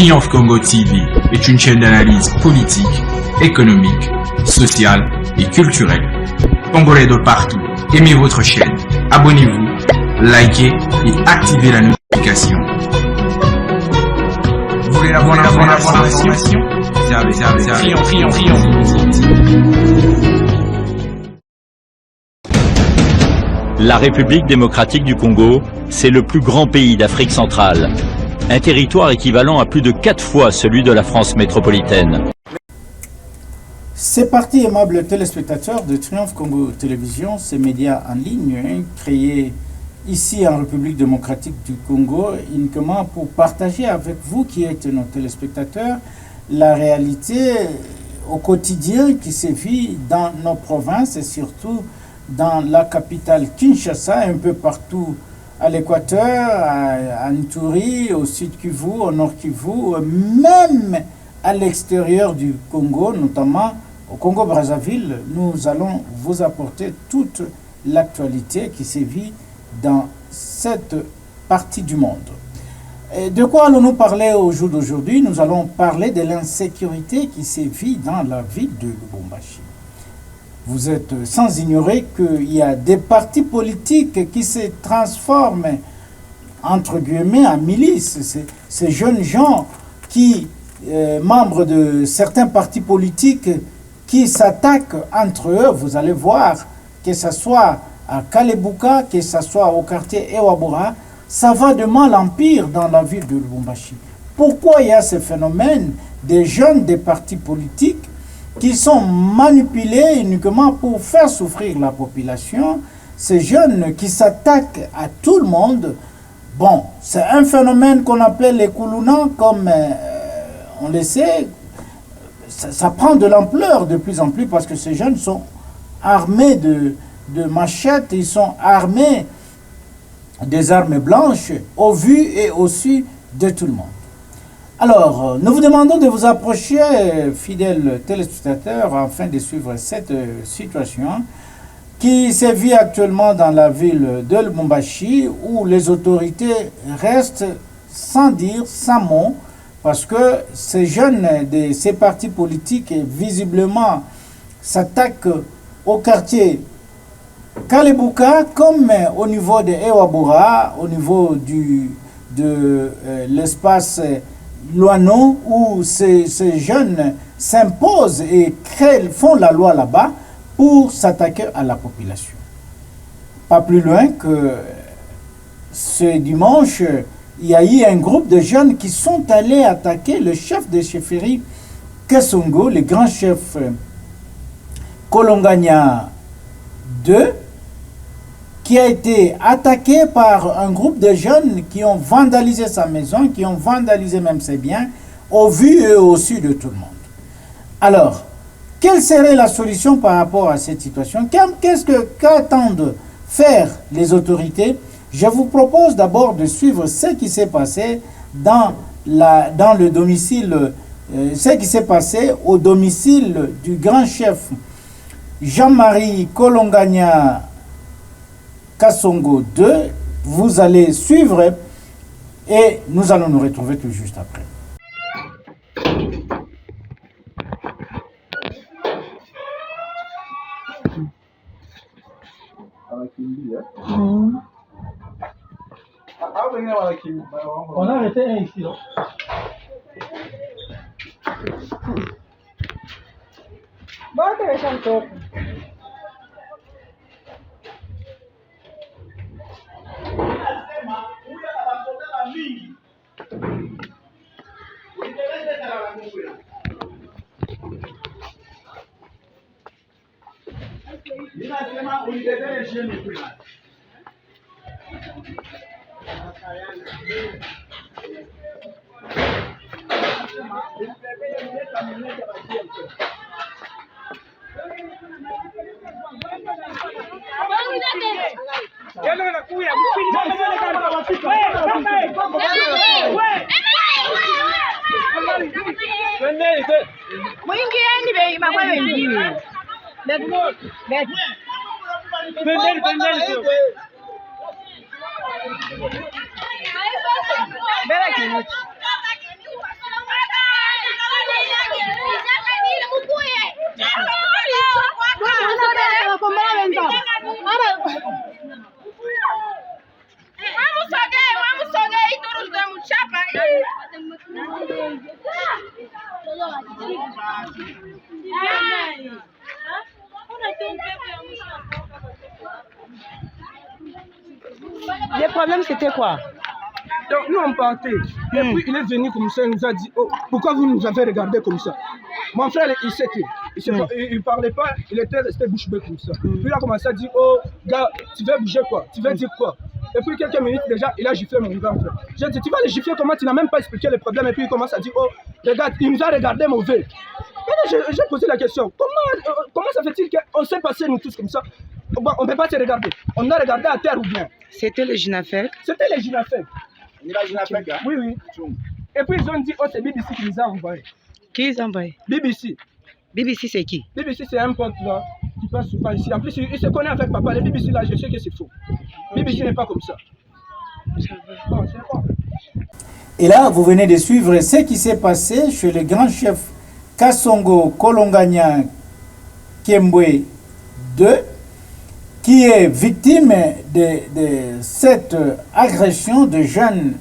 Triomphe Congo TV est une chaîne d'analyse politique, économique, sociale et culturelle. Congolais de partout, aimez votre chaîne, abonnez-vous, likez et activez la notification. Vous voulez avoir l'information? Triomphe. La République démocratique du Congo, c'est le plus grand pays d'Afrique centrale. Un territoire équivalent à plus de 4 fois celui de la France métropolitaine. C'est parti, aimables téléspectateurs de Triomphe Congo Télévision, ces médias en ligne créés ici en République démocratique du Congo, uniquement pour partager avec vous qui êtes nos téléspectateurs la réalité au quotidien qui se vit dans nos provinces et surtout dans la capitale Kinshasa, un peu partout à l'Équateur, à Ituri, au sud Kivu, au nord Kivu, même à l'extérieur du Congo, notamment au Congo-Brazzaville. Nous allons vous apporter toute l'actualité qui sévit dans cette partie du monde. Et de quoi allons-nous parler au jour d'aujourd'hui? Nous allons parler de l'insécurité qui sévit dans la ville de Lubumbashi. Vous êtes sans ignorer qu'il y a des partis politiques qui se transforment, entre guillemets, en milices. Ces jeunes gens qui, membres de certains partis politiques, qui s'attaquent entre eux, vous allez voir, que ce soit à Kalebuka, que ce soit au quartier Ewabora, ça va de mal en pire dans la ville de Lubumbashi. Pourquoi il y a ce phénomène des jeunes des partis politiques qui sont manipulés uniquement pour faire souffrir la population, ces jeunes qui s'attaquent à tout le monde? Bon, c'est un phénomène qu'on appelle les Koulouna, comme on le sait, ça prend de l'ampleur de plus en plus parce que ces jeunes sont armés de machettes, ils sont armés des armes blanches au vu et au su de tout le monde. Alors, nous vous demandons de vous approcher, fidèles téléspectateurs, afin de suivre cette situation qui sévit actuellement dans la ville de Lubumbashi, où les autorités restent sans dire, sans mot, parce que ces jeunes de ces partis politiques, visiblement, s'attaquent au quartier Kalebuka, comme au niveau de Ewabora, au niveau de l'espace Luano, où ces jeunes s'imposent et font la loi là-bas pour s'attaquer à la population. Pas plus loin que ce dimanche, il y a eu un groupe de jeunes qui sont allés attaquer le chef de chefferie Kasongo, le grand chef Kolonganya II, qui a été attaqué par un groupe de jeunes qui ont vandalisé sa maison, qui ont vandalisé même ses biens, au vu et au su de tout le monde. Alors, quelle serait la solution par rapport à cette situation? Qu'attendent faire les autorités? Je vous propose d'abord de suivre ce qui s'est passé dans le domicile, ce qui s'est passé au domicile du grand chef Jean-Marie Kolonganya Kasongo 2, vous allez suivre et nous allons nous retrouver tout juste après. On a arrêté un ici, non? Bon, intéressant. Le problème, c'était quoi? Donc, nous, on partait. Et puis, il est venu comme ça, il nous a dit, oh, pourquoi vous nous avez regardé comme ça? Mon frère, il s'était. Il ne parlait pas, il était resté bouche bée comme ça. Puis, il a commencé à dire, oh, gars, tu veux bouger quoi? Tu veux dire quoi? Et puis, quelques minutes déjà, il a giflé mon grand frère. J'ai dit, tu vas le gifler comment? Tu n'as même pas expliqué le problème. Et puis, il commence à dire, oh, regarde, il nous a regardé mauvais. Et là, j'ai posé la question, comment ça fait-il qu'on s'est passé nous tous comme ça? Bon, on ne peut pas se regarder. On a regardé à terre ou bien? C'était le Ginafek. C'était les Ginafek. Oui, oui. Et puis ils ont dit, oh, c'est BBC qui nous a envoyé. Qui les a envoyés? BBC. BBC, c'est qui? BBC, c'est un pote là qui passe souvent ici. En plus, il se connaît avec papa. Les BBC là, je sais que c'est faux. BBC n'est pas comme ça. Bon, c'est bon. Et là, vous venez de suivre ce qui s'est passé chez le grand chef Kassongo Kolonganya Kembwe II, qui est victime de cette agression de jeunes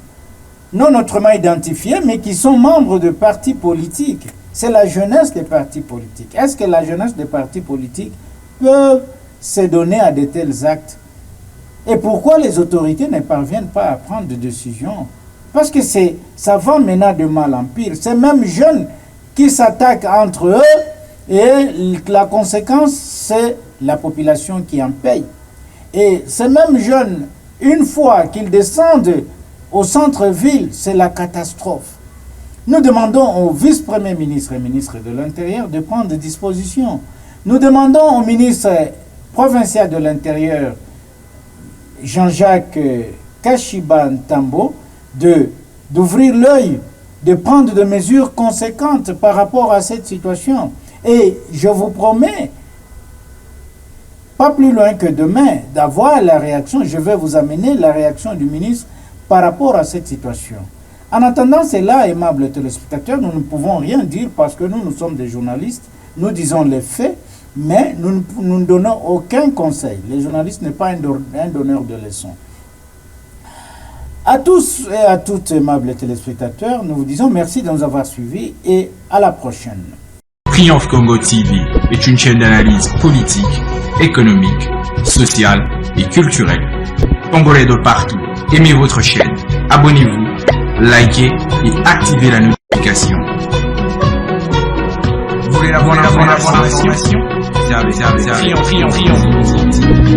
non autrement identifiés, mais qui sont membres de partis politiques. C'est la jeunesse des partis politiques. Est-ce que la jeunesse des partis politiques peut se donner à de tels actes? Et pourquoi les autorités ne parviennent pas à prendre de décisions? Parce que ça va maintenant de mal en pire. Ces mêmes jeunes qui s'attaquent entre eux, et la conséquence, c'est la population qui en paye. Et ces mêmes jeunes, une fois qu'ils descendent au centre-ville, c'est la catastrophe. Nous demandons au vice-premier ministre et ministre de l'Intérieur de prendre des dispositions. Nous demandons au ministre provincial de l'Intérieur, Jean-Jacques Kashiba Ntambo, d'ouvrir l'œil, de prendre des mesures conséquentes par rapport à cette situation. Et je vous promets, pas plus loin que demain, d'avoir la réaction, je vais vous amener la réaction du ministre par rapport à cette situation. En attendant cela, aimables téléspectateurs, nous ne pouvons rien dire parce que nous sommes des journalistes, nous disons les faits, mais nous ne donnons aucun conseil. Les journalistes n'est pas un donneur de leçons. À tous et à toutes, aimables téléspectateurs, nous vous disons merci de nous avoir suivis et à la prochaine. Triomphe Congo TV est une chaîne d'analyse politique, économique, sociale et culturelle. Congolais de partout, aimez votre chaîne, abonnez-vous, likez et activez la notification. Vous voulez la bonne information? Triomphe.